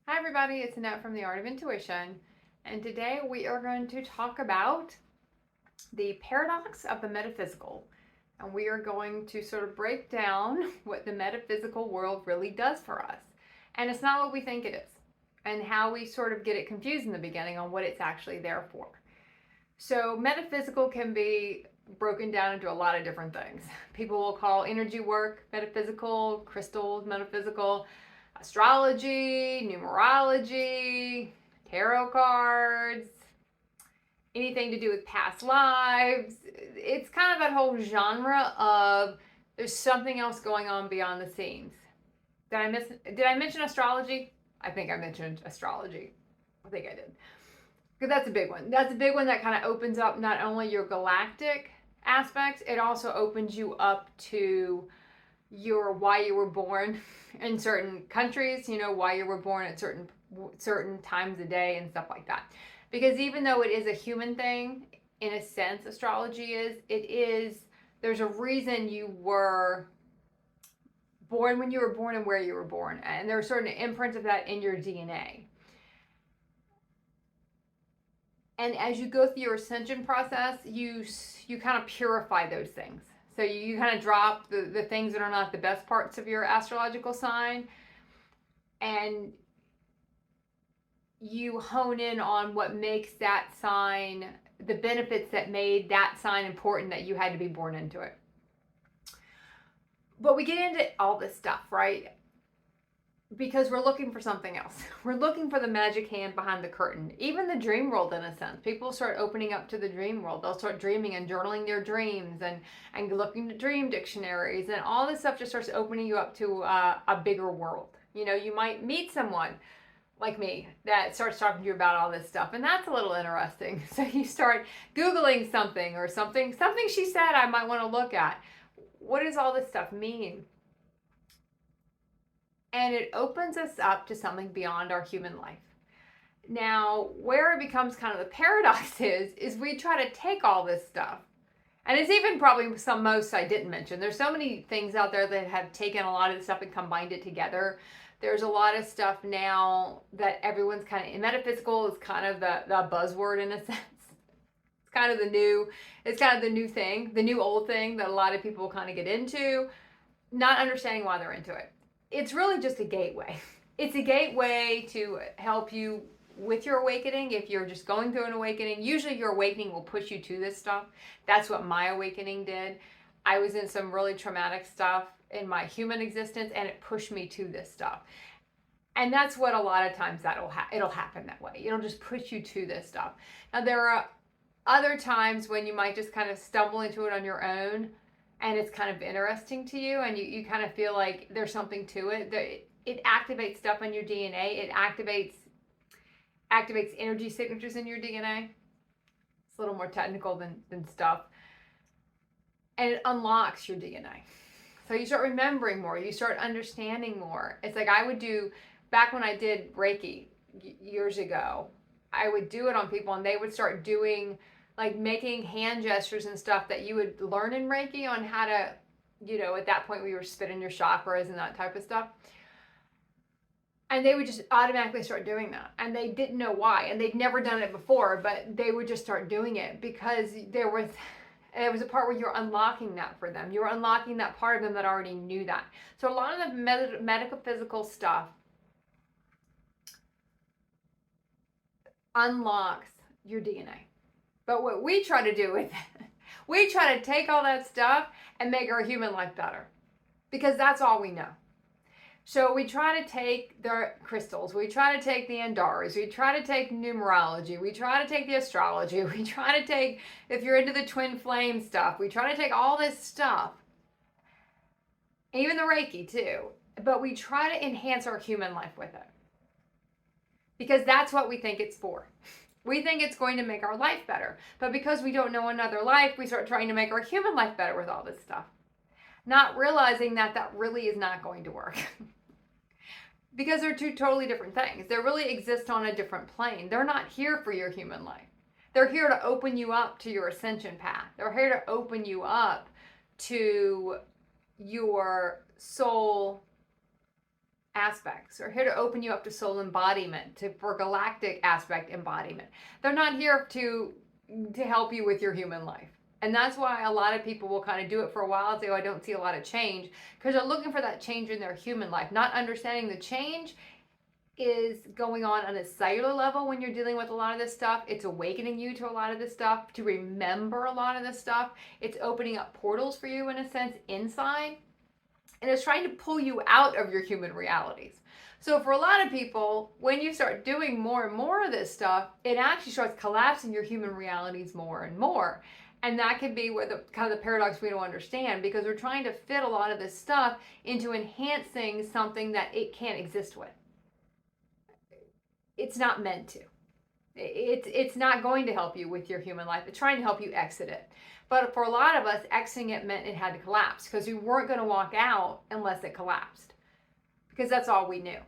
Hi everybody, it's Annette from The Art of Intuition, and today we are going to talk about the paradox of the metaphysical. And we are going to sort of break down what the metaphysical world really does for us. And it's not what we think it is, and how we sort of get it confused in the beginning on what it's actually there for. So, metaphysical can be broken down into a lot of different things. People will call energy work metaphysical, crystals metaphysical, astrology, numerology, tarot cards, anything to do with past lives. It's kind of that whole genre of there's something else going on beyond the scenes. Did I mention astrology? I think I mentioned astrology. I think I did. Because that's a big one. That's a big one that kind of opens up not only your galactic aspects, it also opens you up to your why you were born in certain countries, why you were born at certain times of day and stuff like that. Because even though it is a human thing, in a sense, astrology is there's a reason you were born when you were born and where you were born, and there are certain imprints of that in your DNA. And as you go through your ascension process, you kind of purify those things. So you kind of drop the things that are not the best parts of your astrological sign, and you hone in on what makes that sign, the benefits that made that sign important, that you had to be born into it. But we get into all this stuff, right? Because we're looking for something else. We're looking for the magic hand behind the curtain. Even the dream world, in a sense. People start opening up to the dream world. They'll start dreaming and journaling their dreams and looking at dream dictionaries. And all this stuff just starts opening you up to a bigger world. You might meet someone like me that starts talking to you about all this stuff. And that's a little interesting. So you start Googling something or something she said I might want to look at. What does all this stuff mean? And it opens us up to something beyond our human life. Now, where it becomes kind of the paradox is we try to take all this stuff, and it's even probably most I didn't mention. There's so many things out there that have taken a lot of this stuff and combined it together. There's a lot of stuff now that everyone's kind of, metaphysical is kind of the buzzword in a sense. It's kind of the new thing, the new old thing that a lot of people kind of get into, not understanding why they're into it. It's really just a gateway. It's a gateway to help you with your awakening. If you're just going through an awakening, usually your awakening will push you to this stuff. That's what my awakening did. I was in some really traumatic stuff in my human existence, and it pushed me to this stuff. And that's what a lot of times it'll happen that way. It'll just push you to this stuff. Now, there are other times when you might just kind of stumble into it on your own, and it's kind of interesting to you, and you kind of feel like there's something to it. It activates stuff in your DNA. It activates energy signatures in your DNA. It's a little more technical than stuff. And it unlocks your DNA. So you start remembering more. You start understanding more. It's like I would do, back when I did Reiki years ago, I would do it on people, and they would start doing, like, making hand gestures and stuff that you would learn in Reiki on how to, at that point we were spinning your chakras and that type of stuff. And they would just automatically start doing that. And they didn't know why. And they'd never done it before, but they would just start doing it because there was a part where you're unlocking that for them. You're unlocking that part of them that already knew that. So a lot of the metaphysical stuff unlocks your DNA. But what we try to do with it, we try to take all that stuff and make our human life better, because that's all we know. So we try to take the crystals, we try to take the Andaras, we try to take numerology, we try to take the astrology, we try to take, if you're into the twin flame stuff, we try to take all this stuff, even the Reiki too, but we try to enhance our human life with it, because that's what we think it's for. We think it's going to make our life better. But because we don't know another life, we start trying to make our human life better with all this stuff. Not realizing that really is not going to work. Because they're two totally different things. They really exist on a different plane. They're not here for your human life. They're here to open you up to your ascension path. They're here to open you up to your soul aspects. They're here to open you up to soul embodiment, for galactic aspect embodiment. They're not here to help you with your human life. And that's why a lot of people will kind of do it for a while and say, oh, I don't see a lot of change, because they're looking for that change in their human life, not understanding the change is going on a cellular level. When you're dealing with a lot of this stuff, it's awakening you to a lot of this stuff, to remember a lot of this stuff. It's opening up portals for you, in a sense, inside, and it's trying to pull you out of your human realities. So for a lot of people, when you start doing more and more of this stuff, it actually starts collapsing your human realities more and more. And that can be where the kind of the paradox we don't understand, because we're trying to fit a lot of this stuff into enhancing something that it can't exist with. It's not meant to. It's not going to help you with your human life. It's trying to help you exit it. But for a lot of us, exiting it meant it had to collapse, because we weren't going to walk out unless it collapsed, because that's all we knew.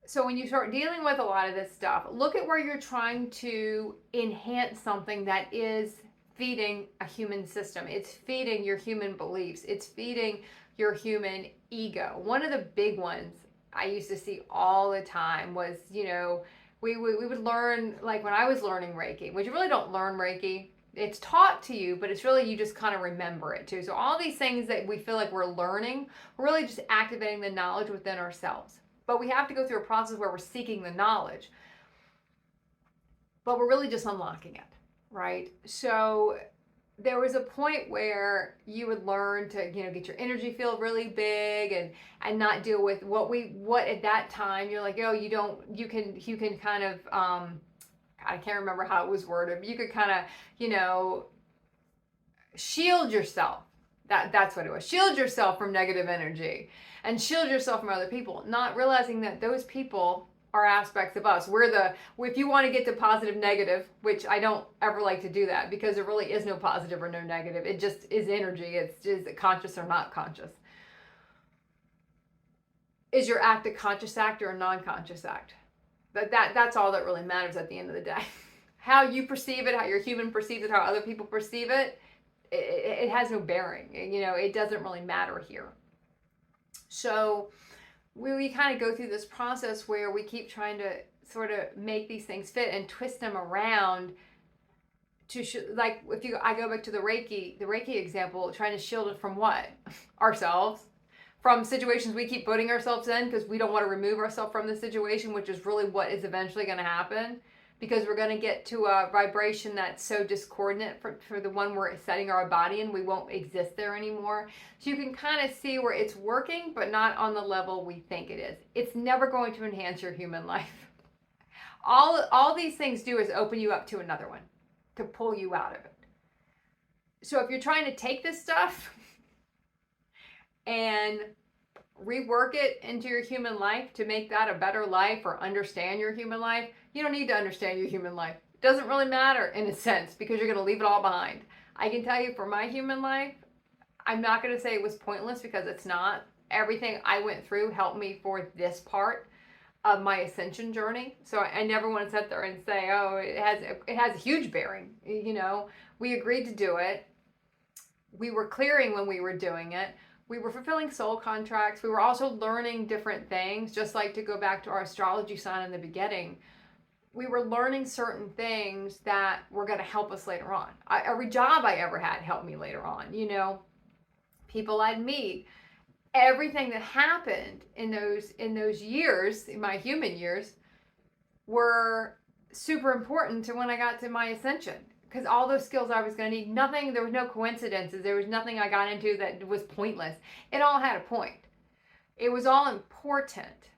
So when you start dealing with a lot of this stuff, look at where you're trying to enhance something that is feeding a human system. It's feeding your human beliefs. It's feeding your human ego. One of the big ones I used to see all the time was, we would learn, like when I was learning Reiki, which you really don't learn Reiki. It's taught to you, but it's really, you just kind of remember it too. So all these things that we feel like we're learning, we're really just activating the knowledge within ourselves. But we have to go through a process where we're seeking the knowledge, but we're really just unlocking it, right? So there was a point where you would learn to, get your energy field really big and not deal with what at that time you're like, oh, you can kind of, I can't remember how it was worded, but you could kind of, shield yourself. That's what it was. Shield yourself from negative energy and shield yourself from other people, not realizing that those people are aspects of us. If you want to get to positive, negative, which I don't ever like to do that, because there really is no positive or no negative. It just is energy. It's just conscious or not conscious. Is your act a conscious act or a non-conscious act? That's all that really matters at the end of the day. How you perceive it, how your human perceives it, how other people perceive it, it has no bearing. It doesn't really matter here. So we kind of go through this process where we keep trying to sort of make these things fit and twist them around to like, I go back to the Reiki example, trying to shield it from what? Ourselves. From situations we keep putting ourselves in, because we don't want to remove ourselves from the situation, which is really what is eventually going to happen, because we're going to get to a vibration that's so discordant for the one we're setting our body in. We won't exist there anymore. So you can kind of see where it's working, but not on the level we think it is. It's never going to enhance your human life. All these things do is open you up to another one, to pull you out of it. So if you're trying to take this stuff and rework it into your human life to make that a better life, or understand your human life, you don't need to understand your human life. It doesn't really matter in a sense, because you're going to leave it all behind. I can tell you, for my human life, I'm not going to say it was pointless, because it's not. Everything I went through helped me for this part of my ascension journey. So I never want to sit there and say, oh, it has a huge bearing. We agreed to do it. We were clearing when we were doing it. We were fulfilling soul contracts. We were also learning different things, just like, to go back to our astrology sign in the beginning. We were learning certain things that were going to help us later on. Every job I ever had helped me later on. People I'd meet, everything that happened in those years, in my human years, were super important to when I got to my ascension. Because all those skills I was going to need, there was no coincidences. There was nothing I got into that was pointless. It all had a point. It was all important.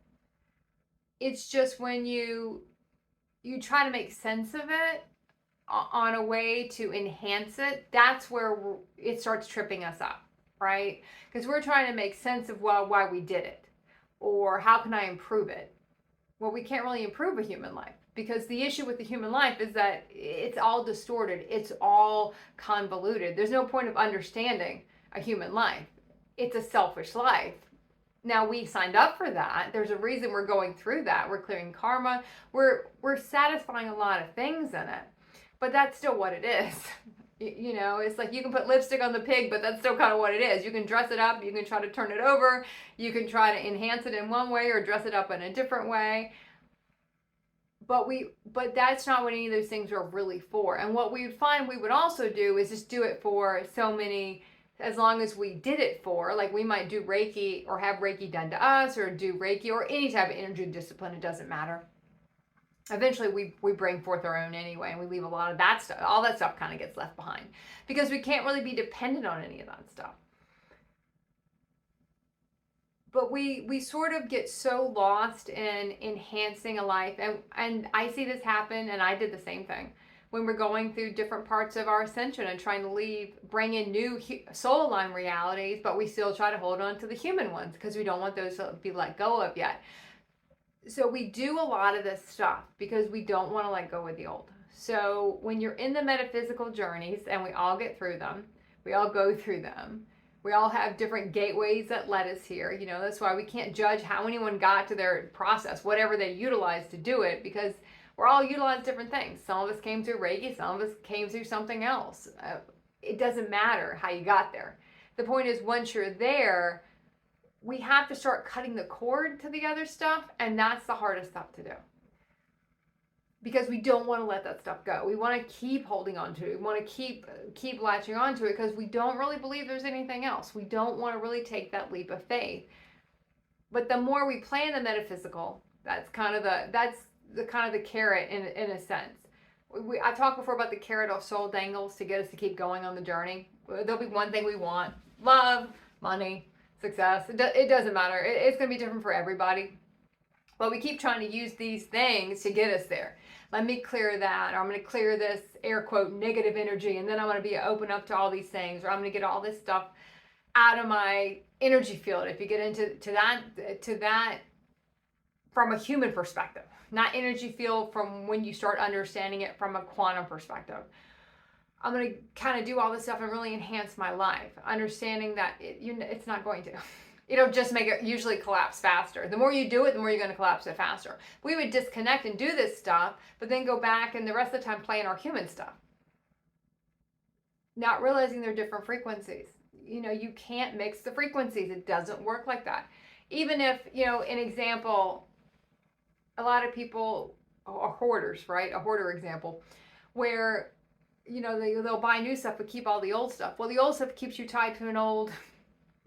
It's just when you try to make sense of it on a way to enhance it, that's where it starts tripping us up, right? Because we're trying to make sense of, why we did it, or how can I improve it? Well, we can't really improve a human life, because the issue with the human life is that it's all distorted. It's all convoluted. There's no point of understanding a human life. It's a selfish life. Now, we signed up for that. There's a reason we're going through that. We're clearing karma. We're satisfying a lot of things in it. But that's still what it is. You know, it's like you can put lipstick on the pig, but that's still kind of what it is. You can dress it up, you can try to turn it over, you can try to enhance it in one way or dress it up in a different way. But that's not what any of those things are really for. And what we would find we would also do is just do it for so many, as long as we did it for, like we might do Reiki or have Reiki done to us or do Reiki or any type of energy discipline, it doesn't matter. Eventually we bring forth our own anyway, and we leave a lot of that stuff. All that stuff kind of gets left behind because we can't really be dependent on any of that stuff. But we sort of get so lost in enhancing a life, and I see this happen, and I did the same thing when we're going through different parts of our ascension and trying to bring in new soul line realities, but we still try to hold on to the human ones because we don't want those to be let go of yet. So we do a lot of this stuff because we don't want to let go of the old. So when you're in the metaphysical journeys, and we all get through them, we all go through them, we all have different gateways that led us here. You know, that's why we can't judge how anyone got to their process, whatever they utilized to do it, because we're all utilized different things. Some of us came through Reiki, some of us came through something else. It doesn't matter how you got there. The point is, once you're there, we have to start cutting the cord to the other stuff, and that's the hardest stuff to do. Because we don't want to let that stuff go. We want to keep holding on to it. We want to keep latching on to it because we don't really believe there's anything else. We don't want to really take that leap of faith. But the more we play in the metaphysical, that's the kind of the carrot in a sense. I talked before about the carrot of soul dangles to get us to keep going on the journey. There'll be one thing we want: love, money, success. It doesn't matter. It's going to be different for everybody. But we keep trying to use these things to get us there. Let me clear that, or I'm going to clear this air quote negative energy, and then I'm going to be open up to all these things, or I'm going to get all this stuff out of my energy field. If you get into that from a human perspective, not energy field from when you start understanding it from a quantum perspective. I'm going to kind of do all this stuff and really enhance my life, understanding that it's not going to. It'll just make it usually collapse faster. The more you do it, the more you're going to collapse it faster. We would disconnect and do this stuff, but then go back and the rest of the time play in our human stuff. Not realizing they're different frequencies. You know, you can't mix the frequencies. It doesn't work like that. Even if, you know, an example, a lot of people are hoarders, right? A hoarder example, where, you know, they'll buy new stuff but keep all the old stuff. Well, the old stuff keeps you tied to an old...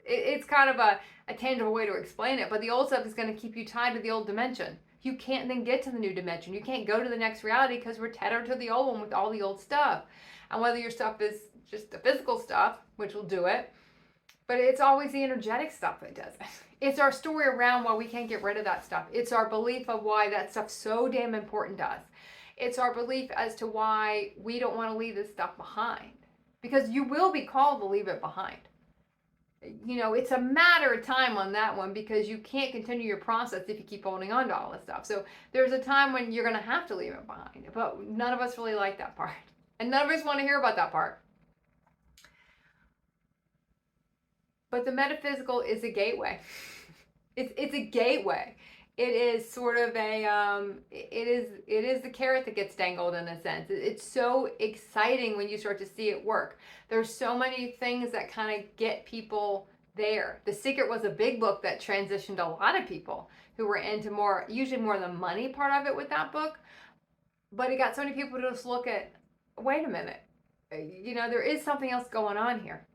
It's kind of a tangible way to explain it, but the old stuff is going to keep you tied to the old dimension. You can't then get to the new dimension. You can't go to the next reality because we're tethered to the old one with all the old stuff. And whether your stuff is just the physical stuff, which will do it, but it's always the energetic stuff that does it. It's our story around why we can't get rid of that stuff. It's our belief of why that stuff's so damn important to us. It's our belief as to why we don't want to leave this stuff behind. Because you will be called to leave it behind. You know, it's a matter of time on that one because you can't continue your process if you keep holding on to all this stuff. So there's a time when you're going to have to leave it behind. But none of us really like that part. And none of us want to hear about that part. But the metaphysical is a gateway. It's a gateway. It is sort of it is the carrot that gets dangled in a sense. It's so exciting when you start to see it work. There's so many things that kind of get people there. The Secret was a big book that transitioned a lot of people who were into usually more the money part of it with that book. But it got so many people to just look at, wait a minute, you know, there is something else going on here.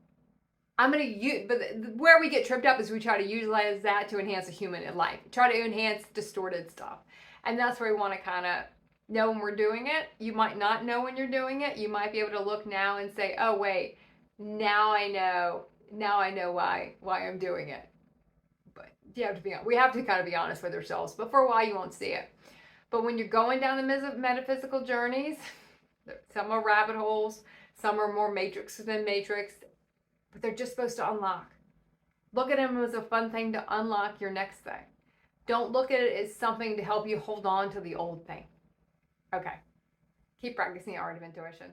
I'm going to use, but where we get tripped up is we try to utilize that to enhance a human life. Try to enhance distorted stuff. And that's where we want to kind of know when we're doing it. You might not know when you're doing it. You might be able to look now and say, oh, wait, now I know why I'm doing it. But we have to kind of be honest with ourselves. But for a while, you won't see it. But when you're going down the metaphysical journeys, some are rabbit holes, some are more matrix than matrix. But they're just supposed to unlock. Look at them as a fun thing to unlock your next thing. Don't look at it as something to help you hold on to the old thing. Okay. Keep practicing the art of intuition.